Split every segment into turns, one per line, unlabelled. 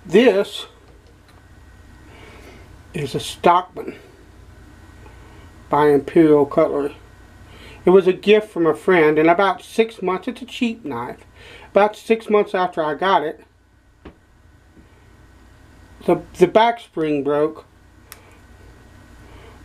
This is a Stockman by Imperial Cutlery. It was a gift from a friend, and about 6 months, it's a cheap knife. About 6 months after I got it, the back spring broke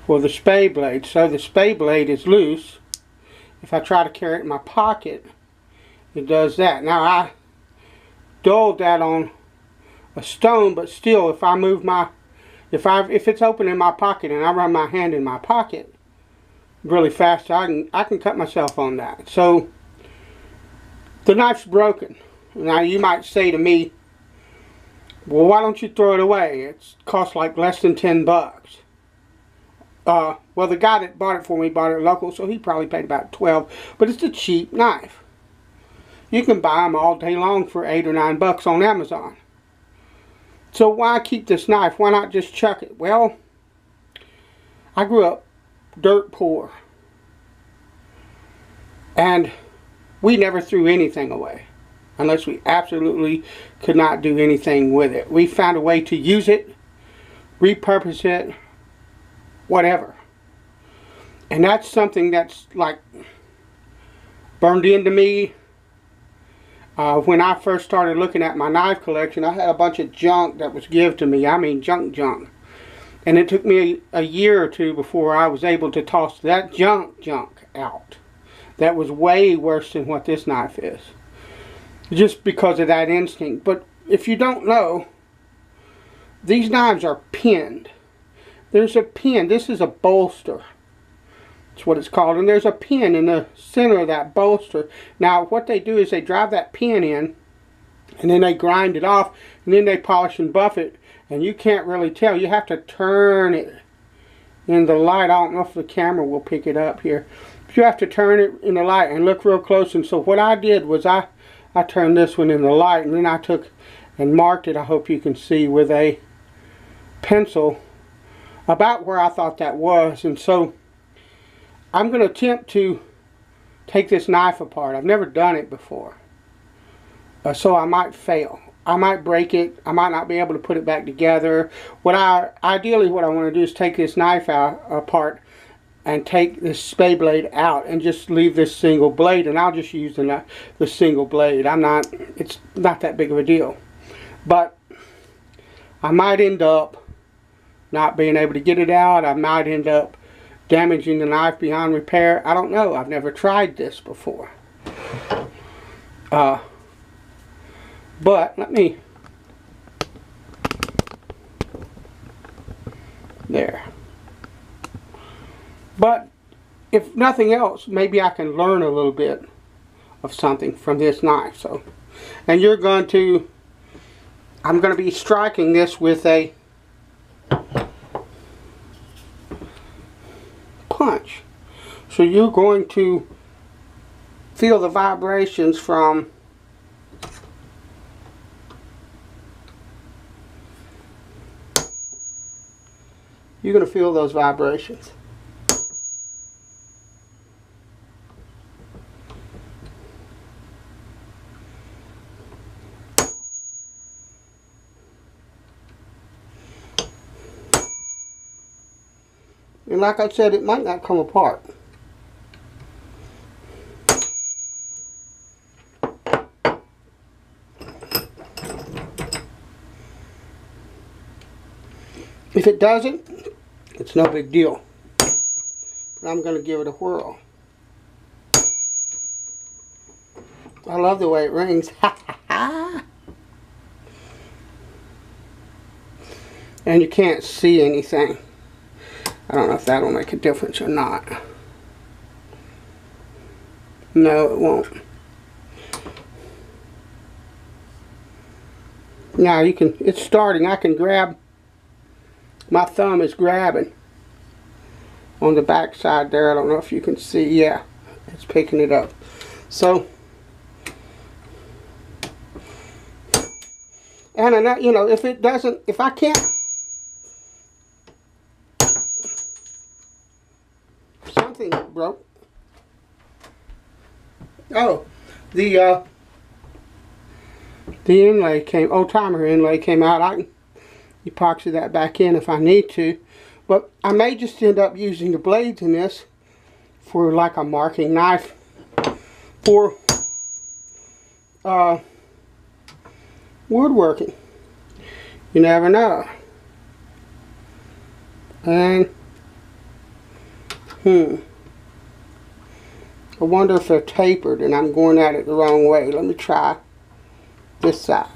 for the spay blade. So the spay blade is loose. If I try to carry it in my pocket, it does that. Now I dulled that on a stone, but still, if I move my, if it's open in my pocket and I run my hand in my pocket really fast, I can cut myself on that. So the knife's broken. Now you might say to me, well, why don't you throw it away? It costs like less than 10 bucks. Well, the guy that bought it for me bought it local, so he probably paid about 12. But it's a cheap knife. You can buy them all day long for 8 or 9 bucks on Amazon. So why keep this knife? Why not just chuck it? Well, I grew up dirt poor. And we never threw anything away, unless we absolutely could not do anything with it. We found a way to use it, repurpose it, whatever. And that's something that's like burned into me. When I first started looking at my knife collection, I had a bunch of junk that was given to me. I mean junk. And it took me a year or two before I was able to toss that junk out. That was way worse than what this knife is. Just because of that instinct. But if you don't know, these knives are pinned. There's a pin. This is a bolster. That's what it's called. And there's a pin in the center of that bolster. Now what they do is they drive that pin in, and then they grind it off, and then they polish and buff it. And you can't really tell. You have to turn it in the light. I don't know if the camera will pick it up here. But you have to turn it in the light and look real close. And so what I did was I turned this one in the light, and then I took and marked it, I hope you can see, with a pencil about where I thought that was. And so I'm going to attempt to take this knife apart. I've never done it before. So I might fail. I might break it. I might not be able to put it back together. Ideally what I want to do is take this knife apart and take this spay blade out and just leave this single blade, and I'll just use the single blade. It's not that big of a deal. But I might end up not being able to get it out. I might end up damaging the knife beyond repair. I don't know. I've never tried this before. But let me, there. But if nothing else, maybe I can learn a little bit of something from this knife. So, and I'm going to be striking this with a punch. So you're going to feel the vibrations from you're going to feel those vibrations. And like I said, it might not come apart. If it doesn't, it's no big deal. But I'm going to give it a whirl. I love the way it rings. And you can't see anything. I don't know if that'll make a difference or not. No, it won't. Now you can, it's starting. I can grab, my thumb is grabbing on the back side there. I don't know if you can see. Yeah, it's picking it up. So, and you know, if it doesn't, if I can't, something broke. Oh, The inlay came, old timer inlay came out. I can epoxy that back in if I need to. But I may just end up using the blades in this for like a marking knife for woodworking. You never know. And I wonder if they're tapered and I'm going at it the wrong way. Let me try this side.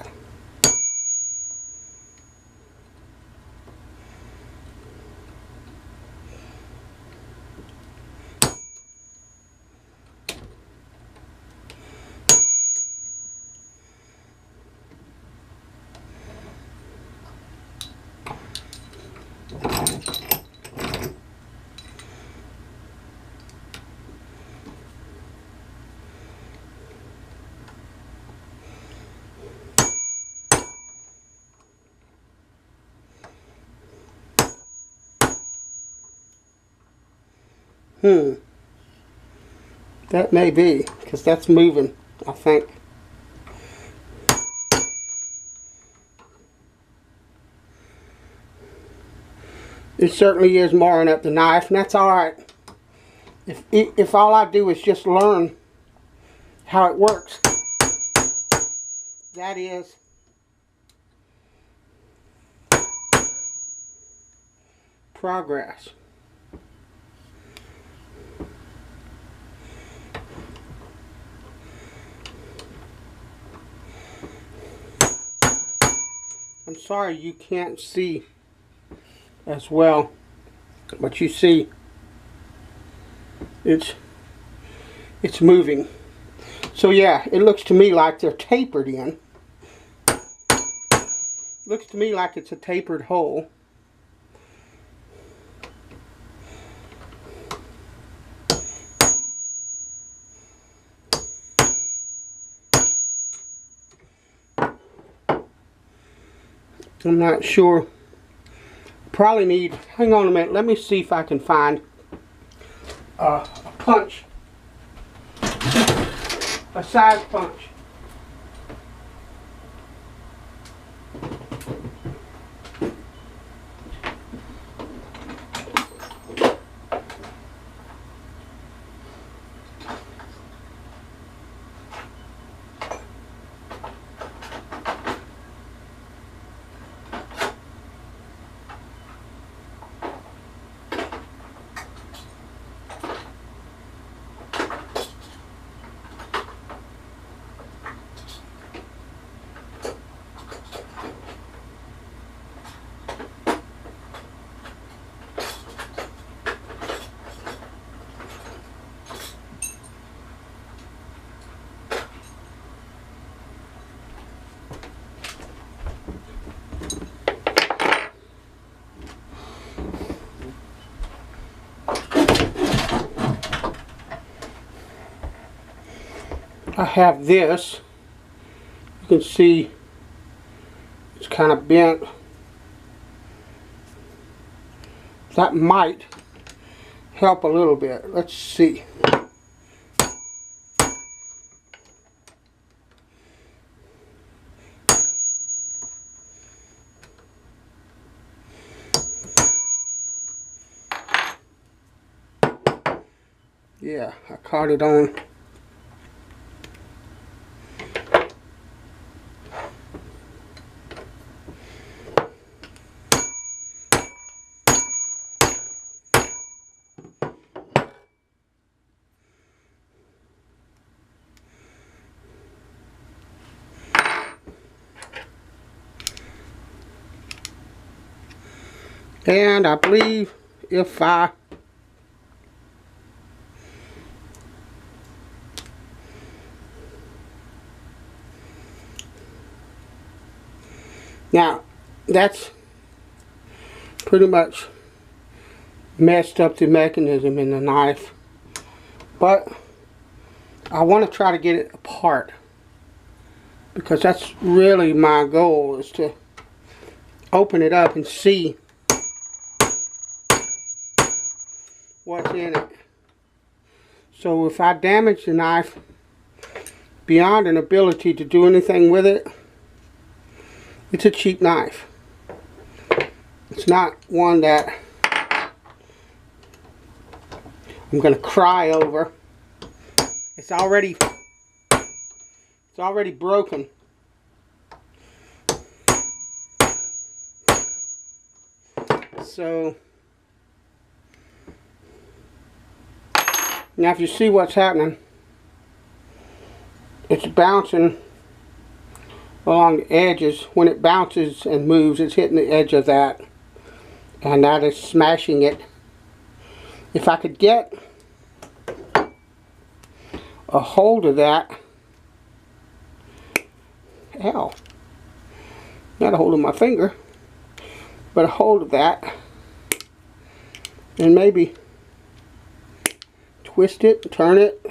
That may be, because that's moving, I think. It certainly is marring up the knife, and that's alright. If all I do is just learn how it works, that is progress. I'm sorry you can't see as well, but you see it's moving. So yeah, it looks to me like they're tapered in. Looks to me like it's a tapered hole. I'm not sure. Probably need, hang on a minute, let me see if I can find a punch, a size punch. I have this. You can see it's kind of bent. That might help a little bit. Let's see. Yeah, I caught it on. And I believe if I now that's pretty much messed up the mechanism in the knife, but I want to try to get it apart because that's really my goal, is to open it up and see what's in it. So if I damage the knife beyond an ability to do anything with it, It's a cheap knife. It's not one that I'm going to cry over. It's already broken. So now if you see what's happening, it's bouncing along the edges. When it bounces and moves, it's hitting the edge of that, and that is smashing it. If I could get a hold of that, ow, not a hold of my finger, but a hold of that, and maybe twist it, turn it.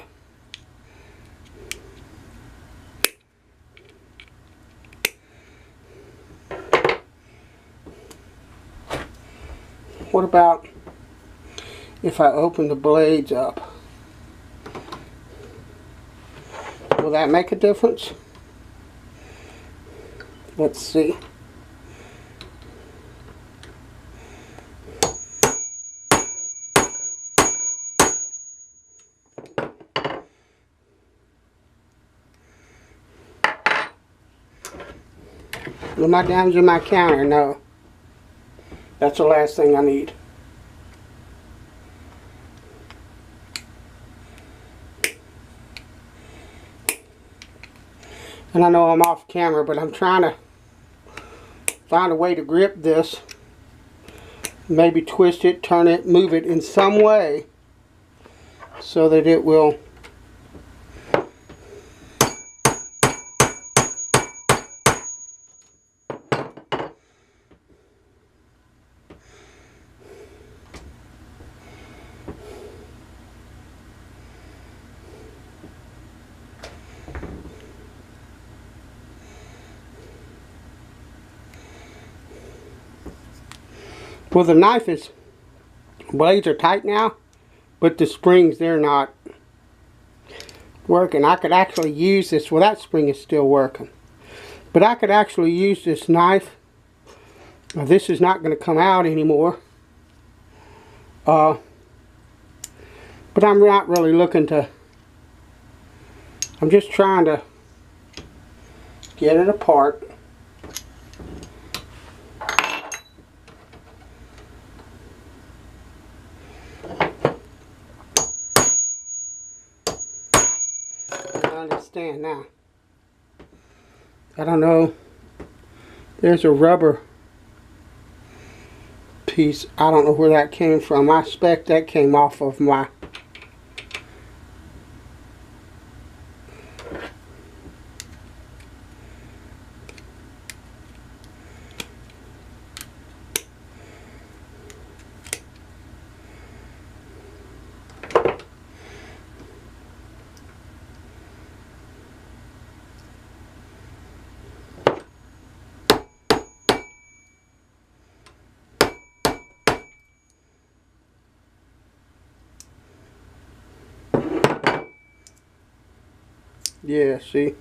What about if I open the blades up? Will that make a difference? Let's see. Am I damaging my counter? No. That's the last thing I need. And I know I'm off camera, but I'm trying to find a way to grip this. Maybe twist it, turn it, move it in some way so that it will well, the knife is, blades are tight now, but the springs, they're not working. I could actually use this, well, that spring is still working, but I could actually use this knife. This is not going to come out anymore, but I'm not really looking to, I'm just trying to get it apart. Understand now. I don't know. There's a rubber piece. I don't know where that came from. I expect that came off of my yeah, see?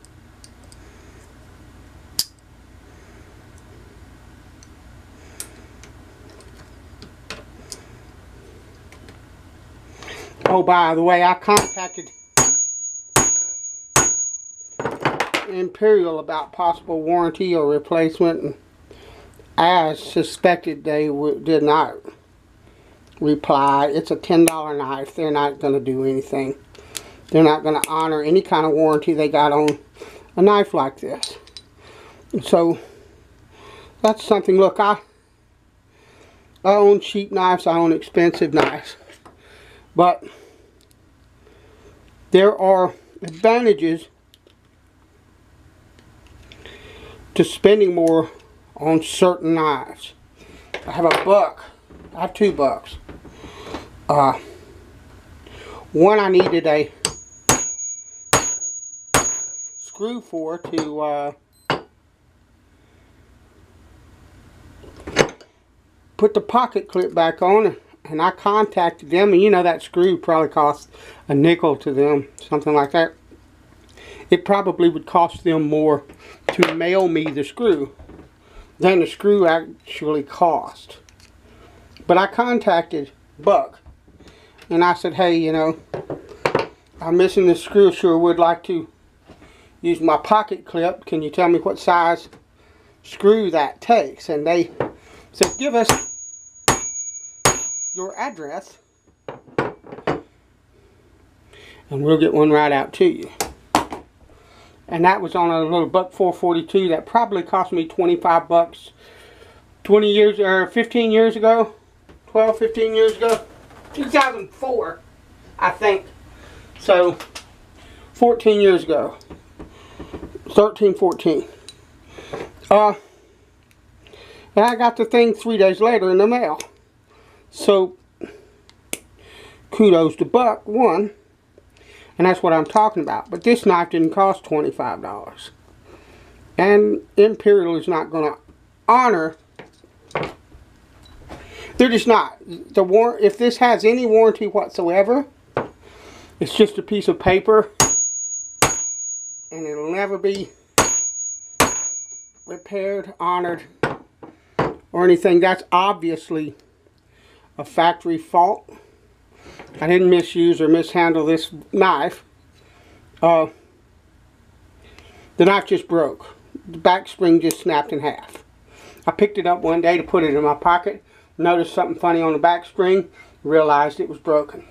Oh, by the way, I contacted Imperial about possible warranty or replacement, and as suspected, they did not reply. It's a $10 knife. They're not going to do anything. They're not going to honor any kind of warranty they got on a knife like this. So that's something. Look, I own cheap knives. I own expensive knives. But there are advantages to spending more on certain knives. I have a buck. I have $2. One I needed a screw for to put the pocket clip back on, and I contacted them, and you know that screw probably cost a nickel to them, something like that. It probably would cost them more to mail me the screw. than the screw actually cost. But I contacted Buck and I said, hey, you know, I'm missing this screw, sure would like to use my pocket clip. Can you tell me what size screw that takes? And they said, give us your address and we'll get one right out to you. And that was on a little Buck 442 that probably cost me 25 bucks 20 years or 15 years ago, 12, 15 years ago, 2004, I think. So 14 years ago, 13, 14. And I got the thing 3 days later in the mail. So kudos to Buck, one, and that's what I'm talking about. But this knife didn't cost $25, and Imperial is not going to honor. They're just not. If this has any warranty whatsoever, it's just a piece of paper, and it'll never be repaired, honored, or anything. That's obviously a factory fault. I didn't misuse or mishandle this knife. The knife just broke. The back spring just snapped in half. I picked it up one day to put it in my pocket. Noticed something funny on the back spring. Realized it was broken.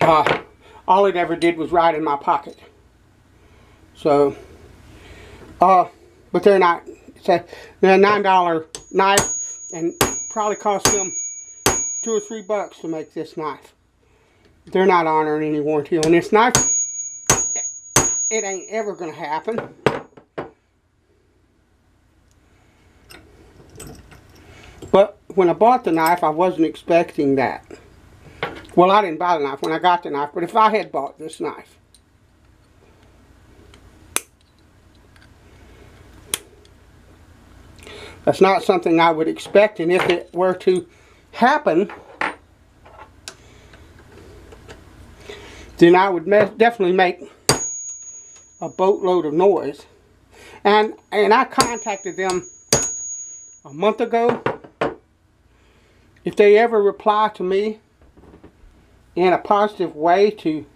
All it ever did was ride in my pocket. So, but they're not. They're a $9 knife, and probably cost them $2 or $3 to make this knife. They're not honoring any warranty on this knife. It ain't ever gonna happen. But when I bought the knife, I wasn't expecting that. Well, I didn't buy the knife when I got the knife, but if I had bought this knife, that's not something I would expect, and if it were to happen, then I would definitely make a boatload of noise. And I contacted them a month ago. If they ever reply to me in a positive way to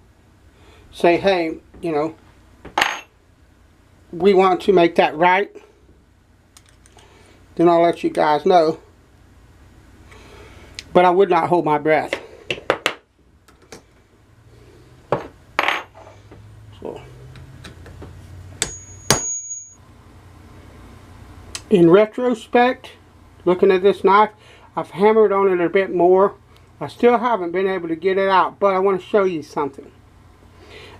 say, hey, you know, we want to make that right, then I'll let you guys know. But I would not hold my breath. So, in retrospect, looking at this knife, I've hammered on it a bit more. I still haven't been able to get it out, but I want to show you something.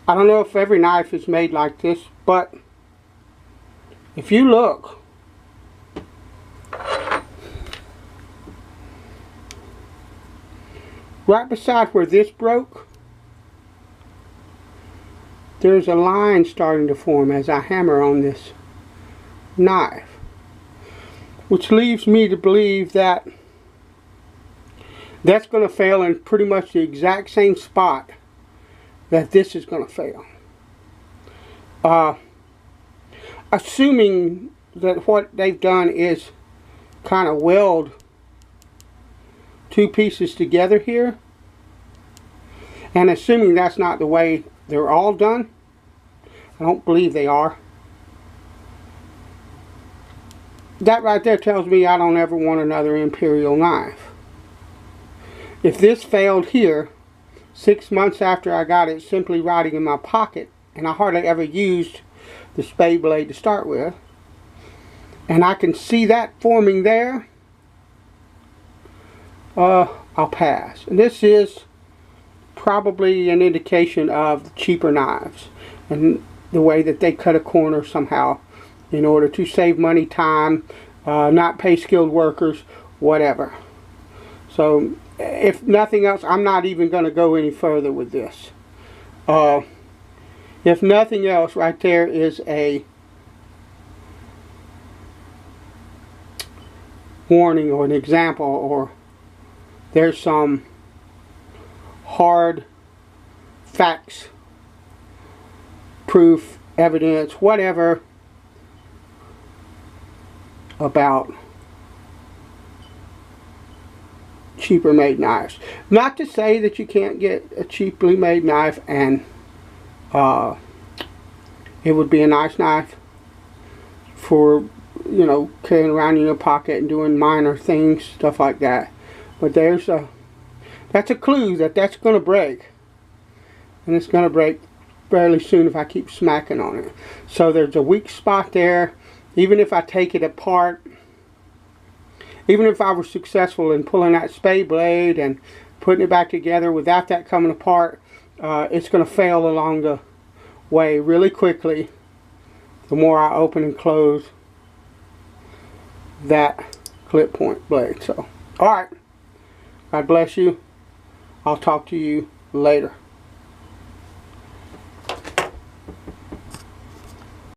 I don't know if every knife is made like this, but if you look, right beside where this broke, there's a line starting to form as I hammer on this knife, which leaves me to believe that that's going to fail in pretty much the exact same spot that this is going to fail. Assuming that what they've done is kind of weld two pieces together here, and assuming that's not the way they're all done, I don't believe they are. That right there tells me I don't ever want another Imperial knife. If this failed here 6 months after I got it simply riding in my pocket, and I hardly ever used the spade blade to start with, and I can see that forming there, I'll pass. And this is probably an indication of the cheaper knives and the way that they cut a corner somehow in order to save money, time, not pay skilled workers, whatever. So if nothing else, I'm not even going to go any further with this. If nothing else, right there is a warning or an example, or there's some hard facts, proof, evidence, whatever, about cheaper made knives. Not to say that you can't get a cheaply made knife and it would be a nice knife for, you know, carrying around in your pocket and doing minor things, stuff like that. But that's a clue that that's going to break. And it's going to break fairly soon if I keep smacking on it. So there's a weak spot there. Even if I take it apart, even if I was successful in pulling that spade blade and putting it back together without that coming apart, it's going to fail along the way really quickly the more I open and close that clip point blade. So, alright, God bless you. I'll talk to you later.